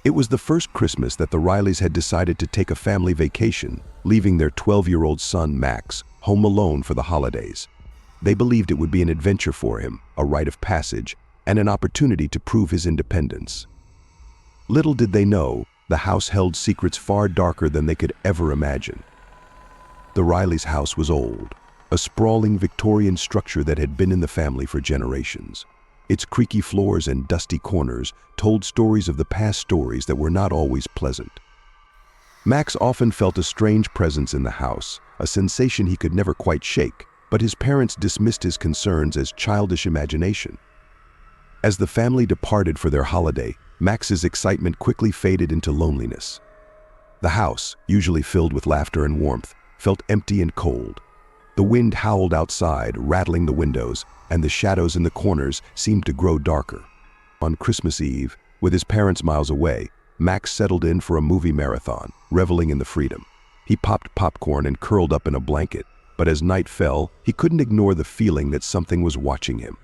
It was the first Christmas that the Rileys had decided to take a family vacation, leaving their 12-year-old son, Max, home alone for the holidays. They believed it would be an adventure for him, a rite of passage, and an opportunity to prove his independence. Little did they know, the house held secrets far darker than they could ever imagine. The Rileys' house was old, a sprawling Victorian structure that had been in the family for generations. Its creaky floors and dusty corners told stories of the past, stories that were not always pleasant. Max often felt a strange presence in the house, a sensation he could never quite shake, but his parents dismissed his concerns as childish imagination. As the family departed for their holiday, Max's excitement quickly faded into loneliness. The house, usually filled with laughter and warmth, felt empty and cold. The wind howled outside, rattling the windows, and the shadows in the corners seemed to grow darker. On Christmas Eve, with his parents miles away, Max settled in for a movie marathon, reveling in the freedom. He popped popcorn and curled up in a blanket, but as night fell, he couldn't ignore the feeling that something was watching him.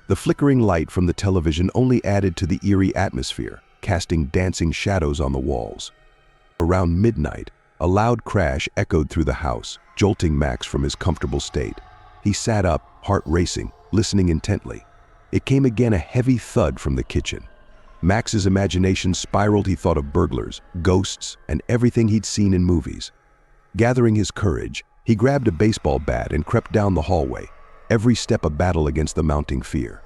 The flickering light from the television only added to the eerie atmosphere, casting dancing shadows on the walls. Around midnight, a loud crash echoed through the house, jolting Max from his comfortable state. He sat up, heart racing, listening intently. It came again, a heavy thud from the kitchen. Max's imagination spiraled. He thought of burglars, ghosts, and everything he'd seen in movies. Gathering his courage, he grabbed a baseball bat and crept down the hallway, every step a battle against the mounting fear.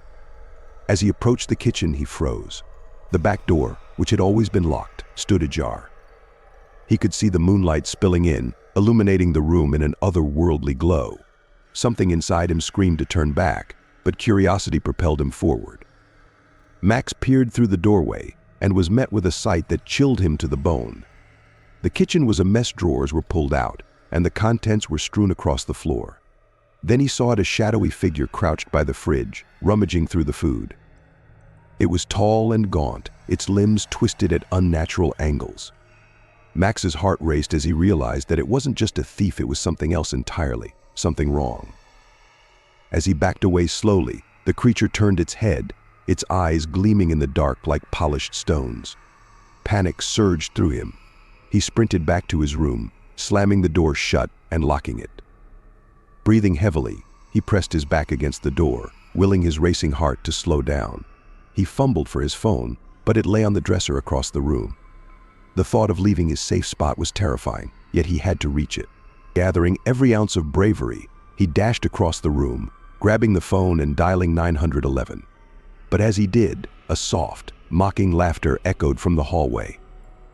As he approached the kitchen, he froze. The back door, which had always been locked, stood ajar. He could see the moonlight spilling in, illuminating the room in an otherworldly glow. Something inside him screamed to turn back, but curiosity propelled him forward. Max peered through the doorway and was met with a sight that chilled him to the bone. The kitchen was a mess. Drawers were pulled out, and the contents were strewn across the floor. Then he saw a shadowy figure crouched by the fridge, rummaging through the food. It was tall and gaunt, its limbs twisted at unnatural angles. Max's heart raced as he realized that it wasn't just a thief, it was something else entirely, something wrong. As he backed away slowly, the creature turned its head, its eyes gleaming in the dark like polished stones. Panic surged through him. He sprinted back to his room, slamming the door shut and locking it. Breathing heavily, he pressed his back against the door, willing his racing heart to slow down. He fumbled for his phone, but it lay on the dresser across the room. The thought of leaving his safe spot was terrifying, yet he had to reach it. Gathering every ounce of bravery, he dashed across the room, grabbing the phone and dialing 911. But as he did, a soft, mocking laughter echoed from the hallway.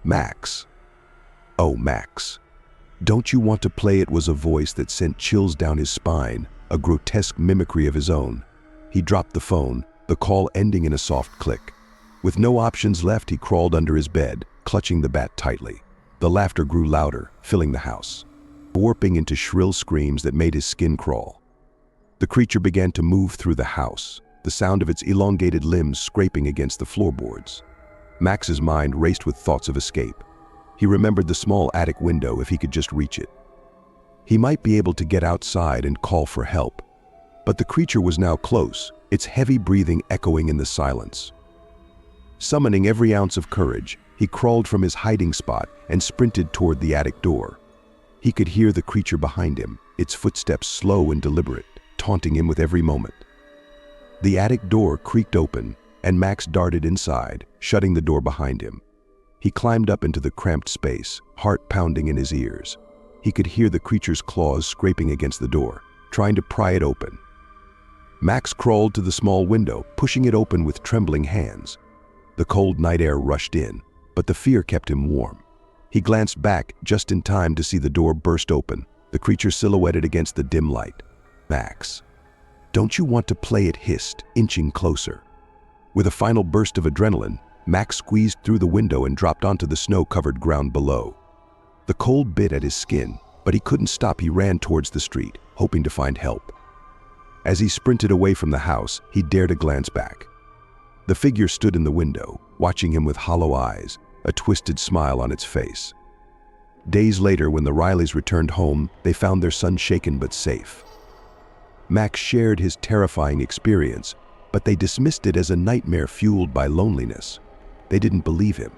"Max. Oh, Max. Don't you want to play?" It was a voice that sent chills down his spine, a grotesque mimicry of his own. He dropped the phone, the call ending in a soft click. With no options left, he crawled under his bed, clutching the bat tightly. The laughter grew louder, filling the house, warping into shrill screams that made his skin crawl. The creature began to move through the house, the sound of its elongated limbs scraping against the floorboards. Max's mind raced with thoughts of escape. He remembered the small attic window. If he could just reach it, he might be able to get outside and call for help. But the creature was now close, its heavy breathing echoing in the silence. Summoning every ounce of courage, he crawled from his hiding spot and sprinted toward the attic door. He could hear the creature behind him, its footsteps slow and deliberate, taunting him with every moment. The attic door creaked open, and Max darted inside, shutting the door behind him. He climbed up into the cramped space, heart pounding in his ears. He could hear the creature's claws scraping against the door, trying to pry it open. Max crawled to the small window, pushing it open with trembling hands. The cold night air rushed in, but the fear kept him warm. He glanced back just in time to see the door burst open, the creature silhouetted against the dim light. "Max. Don't you want to play?" It hissed, inching closer. With a final burst of adrenaline, Max squeezed through the window and dropped onto the snow-covered ground below. The cold bit at his skin, but he couldn't stop. He ran towards the street, hoping to find help. As he sprinted away from the house, he dared a glance back. The figure stood in the window, watching him with hollow eyes, a twisted smile on its face. Days later, when the Rileys returned home, they found their son shaken but safe. Max shared his terrifying experience, but they dismissed it as a nightmare fueled by loneliness. They didn't believe him.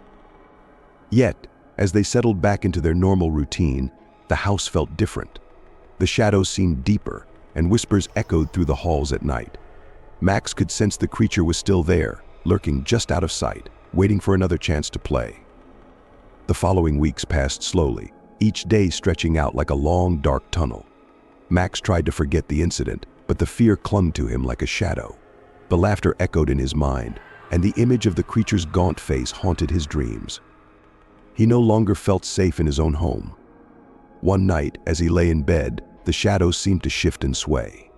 Yet, as they settled back into their normal routine, the house felt different. The shadows seemed deeper, and whispers echoed through the halls at night. Max could sense the creature was still there, lurking just out of sight, waiting for another chance to play. The following weeks passed slowly, each day stretching out like a long, dark tunnel. Max tried to forget the incident, but the fear clung to him like a shadow. The laughter echoed in his mind, and the image of the creature's gaunt face haunted his dreams. He no longer felt safe in his own home. One night, as he lay in bed, the shadows seemed to shift and sway.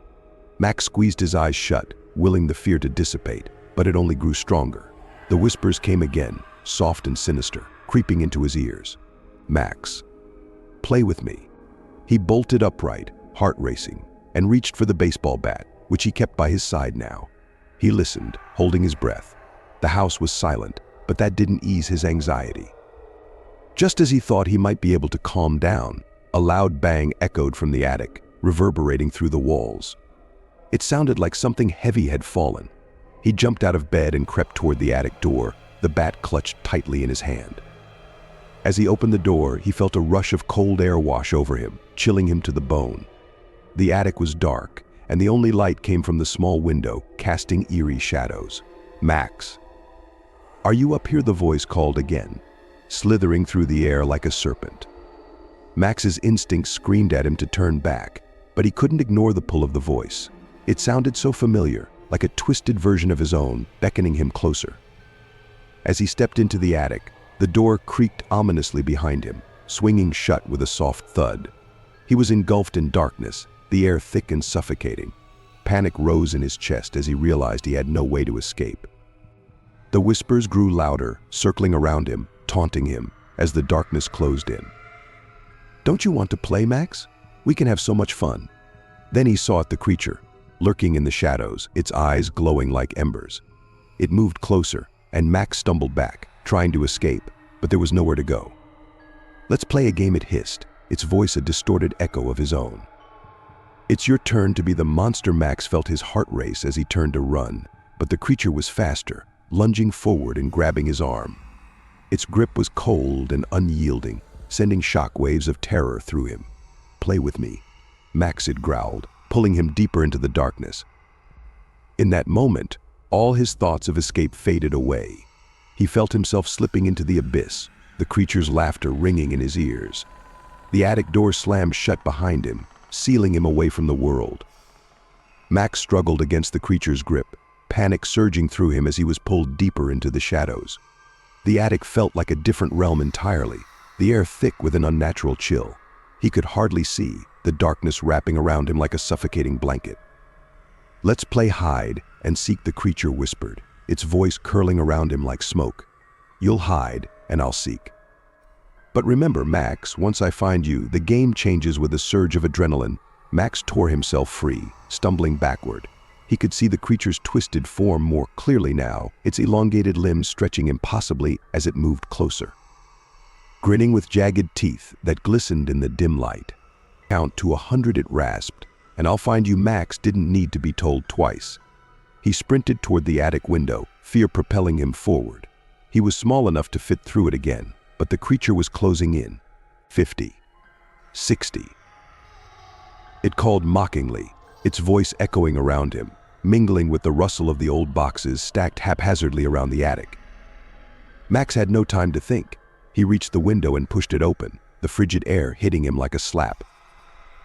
Max squeezed his eyes shut, willing the fear to dissipate, but it only grew stronger. The whispers came again, soft and sinister, creeping into his ears. "Max, play with me." He bolted upright, heart racing, and reached for the baseball bat, which he kept by his side now. He listened, holding his breath. The house was silent, but that didn't ease his anxiety. Just as he thought he might be able to calm down, a loud bang echoed from the attic, reverberating through the walls. It sounded like something heavy had fallen. He jumped out of bed and crept toward the attic door, the bat clutched tightly in his hand. As he opened the door, he felt a rush of cold air wash over him, chilling him to the bone. The attic was dark, and the only light came from the small window, casting eerie shadows. "Max, are you up here?" the voice called again, slithering through the air like a serpent. Max's instincts screamed at him to turn back, but he couldn't ignore the pull of the voice. It sounded so familiar, like a twisted version of his own, beckoning him closer. As he stepped into the attic, the door creaked ominously behind him, swinging shut with a soft thud. He was engulfed in darkness, the air thick and suffocating. Panic rose in his chest as he realized he had no way to escape. The whispers grew louder, circling around him, taunting him, as the darkness closed in. "Don't you want to play, Max? We can have so much fun." Then he saw the creature, lurking in the shadows, its eyes glowing like embers. It moved closer, and Max stumbled back, trying to escape, but there was nowhere to go. "Let's play a game," it hissed, its voice a distorted echo of his own. "It's your turn to be the monster." Max felt his heart race as he turned to run, but the creature was faster, lunging forward and grabbing his arm. Its grip was cold and unyielding, sending shock waves of terror through him. "Play with me," Max had growled, pulling him deeper into the darkness. In that moment, all his thoughts of escape faded away. He felt himself slipping into the abyss, the creature's laughter ringing in his ears. The attic door slammed shut behind him, sealing him away from the world. Max struggled against the creature's grip, panic surging through him as he was pulled deeper into the shadows. The attic felt like a different realm entirely, the air thick with an unnatural chill. He could hardly see, the darkness wrapping around him like a suffocating blanket. "Let's play hide and seek," the creature whispered, its voice curling around him like smoke. "You'll hide, and I'll seek. But remember, Max, once I find you, the game changes." With a surge of adrenaline, Max tore himself free, stumbling backward. He could see the creature's twisted form more clearly now, its elongated limbs stretching impossibly as it moved closer. Grinning with jagged teeth that glistened in the dim light. "Count to 100, it rasped, "and I'll find you." Max didn't need to be told twice. He sprinted toward the attic window, fear propelling him forward. He was small enough to fit through it again, but the creature was closing in. 50. 60. It called mockingly, its voice echoing around him, mingling with the rustle of the old boxes stacked haphazardly around the attic. Max had no time to think. He reached the window and pushed it open, the frigid air hitting him like a slap.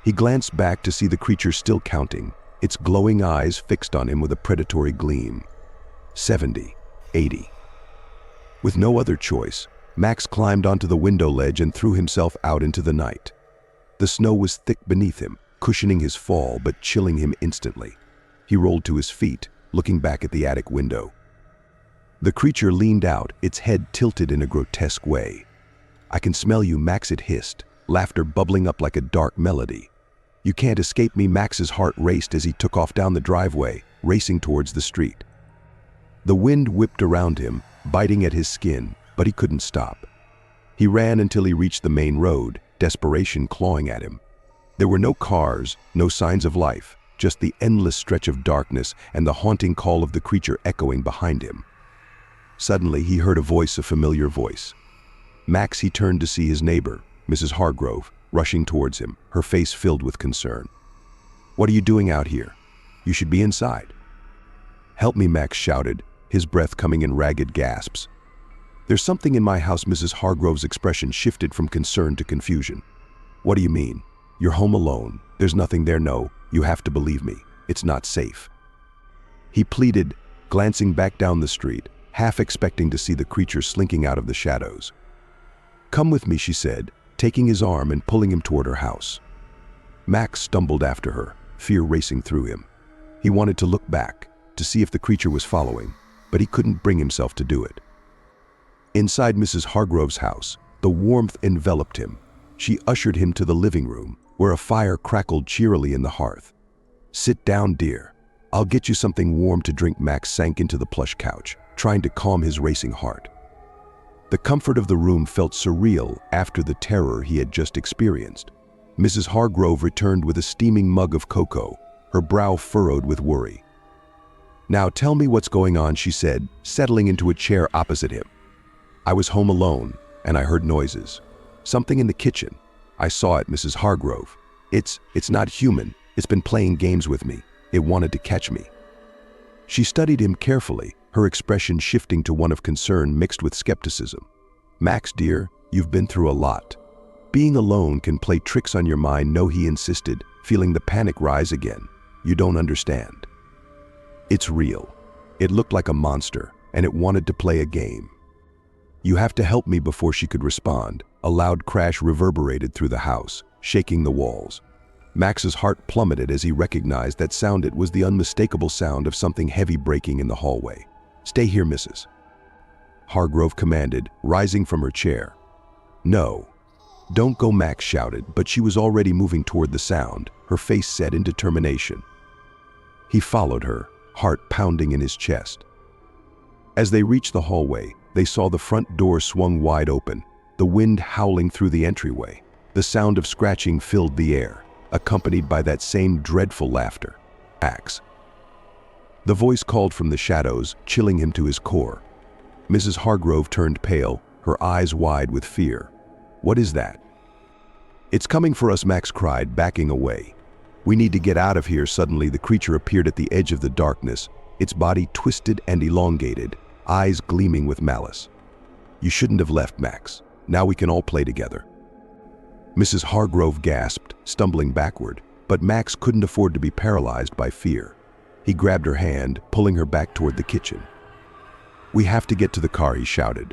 He glanced back to see the creature still counting, its glowing eyes fixed on him with a predatory gleam. 70. 80. With no other choice, Max climbed onto the window ledge and threw himself out into the night. The snow was thick beneath him, cushioning his fall but chilling him instantly. He rolled to his feet, looking back at the attic window. The creature leaned out, its head tilted in a grotesque way. "I can smell you," Max had hissed, laughter bubbling up like a dark melody. "You can't escape me." Max's heart raced as he took off down the driveway, racing towards the street. The wind whipped around him, biting at his skin, but he couldn't stop. He ran until he reached the main road, desperation clawing at him. There were no cars, no signs of life, just the endless stretch of darkness and the haunting call of the creature echoing behind him. Suddenly, he heard a familiar voice. Max, he turned to see his neighbor, Mrs. Hargrove, rushing towards him, her face filled with concern. "What are you doing out here? You should be inside." "Help me," Max shouted, his breath coming in ragged gasps. "There's something in my house." Mrs. Hargrove's expression shifted from concern to confusion. "What do you mean? You're home alone. There's nothing there." "No, you have to believe me. It's not safe," he pleaded, glancing back down the street, half expecting to see the creature slinking out of the shadows. "Come with me," she said, taking his arm and pulling him toward her house. Max stumbled after her, fear racing through him. He wanted to look back, to see if the creature was following, but he couldn't bring himself to do it. Inside Mrs. Hargrove's house, the warmth enveloped him. She ushered him to the living room, where a fire crackled cheerily in the hearth. "Sit down, dear. I'll get you something warm to drink." Max sank into the plush couch, trying to calm his racing heart. The comfort of the room felt surreal after the terror he had just experienced. Mrs. Hargrove returned with a steaming mug of cocoa, her brow furrowed with worry. "Now tell me what's going on," she said, settling into a chair opposite him. "I was home alone, and I heard noises. Something in the kitchen. I saw it, Mrs. Hargrove. It's not human. It's been playing games with me. It wanted to catch me." She studied him carefully, her expression shifting to one of concern mixed with skepticism. "Max, dear, you've been through a lot. Being alone can play tricks on your mind." "No," he insisted, feeling the panic rise again. "You don't understand. It's real. It looked like a monster, and it wanted to play a game. You have to help me." Before she could respond, a loud crash reverberated through the house, shaking the walls. Max's heart plummeted as he recognized that sound. It was the unmistakable sound of something heavy breaking in the hallway. "Stay here, Mrs. Hargrove commanded, rising from her chair. "No, don't go," Max shouted, but she was already moving toward the sound, her face set in determination. He followed her, heart pounding in his chest. As they reached the hallway, they saw the front door swung wide open, the wind howling through the entryway. The sound of scratching filled the air, accompanied by that same dreadful laughter. "Max." The voice called from the shadows, chilling him to his core. Mrs. Hargrove turned pale, her eyes wide with fear. "What is that?" "It's coming for us," Max cried, backing away. "We need to get out of here." Suddenly, the creature appeared at the edge of the darkness, its body twisted and elongated, eyes gleaming with malice. "You shouldn't have left, Max. Now we can all play together." Mrs. Hargrove gasped, stumbling backward, but Max couldn't afford to be paralyzed by fear. He grabbed her hand, pulling her back toward the kitchen. "We have to get to the car," he shouted.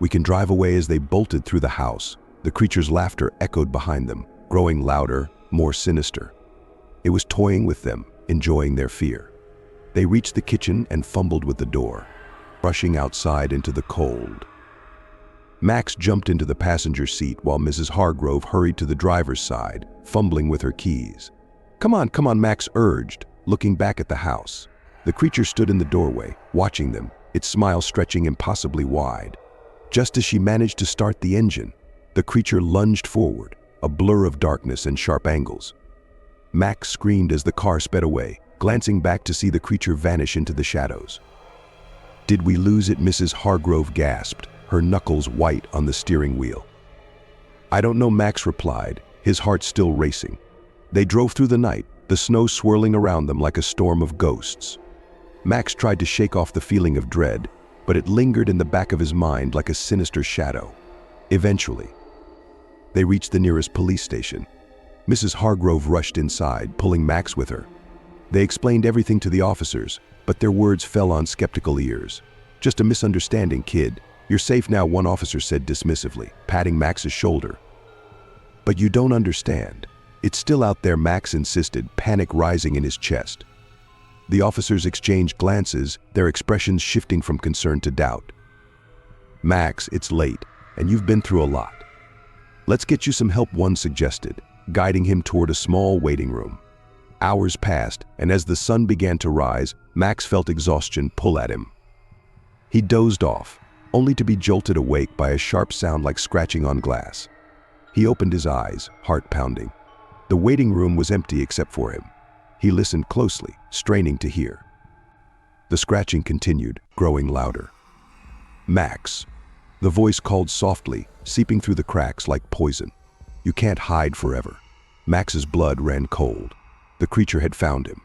"We can drive away." As they bolted through the house, the creature's laughter echoed behind them, growing louder, more sinister. It was toying with them, enjoying their fear. They reached the kitchen and fumbled with the door, rushing outside into the cold. Max jumped into the passenger seat while Mrs. Hargrove hurried to the driver's side, fumbling with her keys. Come on," Max urged, looking back at the house. The creature stood in the doorway, watching them, its smile stretching impossibly wide. Just as she managed to start the engine, the creature lunged forward, a blur of darkness and sharp angles. Max screamed as the car sped away, glancing back to see the creature vanish into the shadows. "Did we lose it?" Mrs. Hargrove gasped, her knuckles white on the steering wheel. "I don't know," Max replied, his heart still racing. They drove through the night, the snow swirling around them like a storm of ghosts. Max tried to shake off the feeling of dread, but it lingered in the back of his mind like a sinister shadow. Eventually, they reached the nearest police station. Mrs. Hargrove rushed inside, pulling Max with her. They explained everything to the officers, but their words fell on skeptical ears. "Just a misunderstanding, kid. You're safe now," one officer said dismissively, patting Max's shoulder. "But you don't understand. It's still out there," Max insisted, panic rising in his chest. The officers exchanged glances, their expressions shifting from concern to doubt. "Max, it's late, and you've been through a lot. Let's get you some help," one suggested, guiding him toward a small waiting room. Hours passed, and as the sun began to rise, Max felt exhaustion pull at him. He dozed off, only to be jolted awake by a sharp sound like scratching on glass. He opened his eyes, heart pounding. The waiting room was empty except for him. He listened closely, straining to hear. The scratching continued, growing louder. "Max, The voice called softly, seeping through the cracks like poison. "You can't hide forever." Max's blood ran cold. The creature had found him.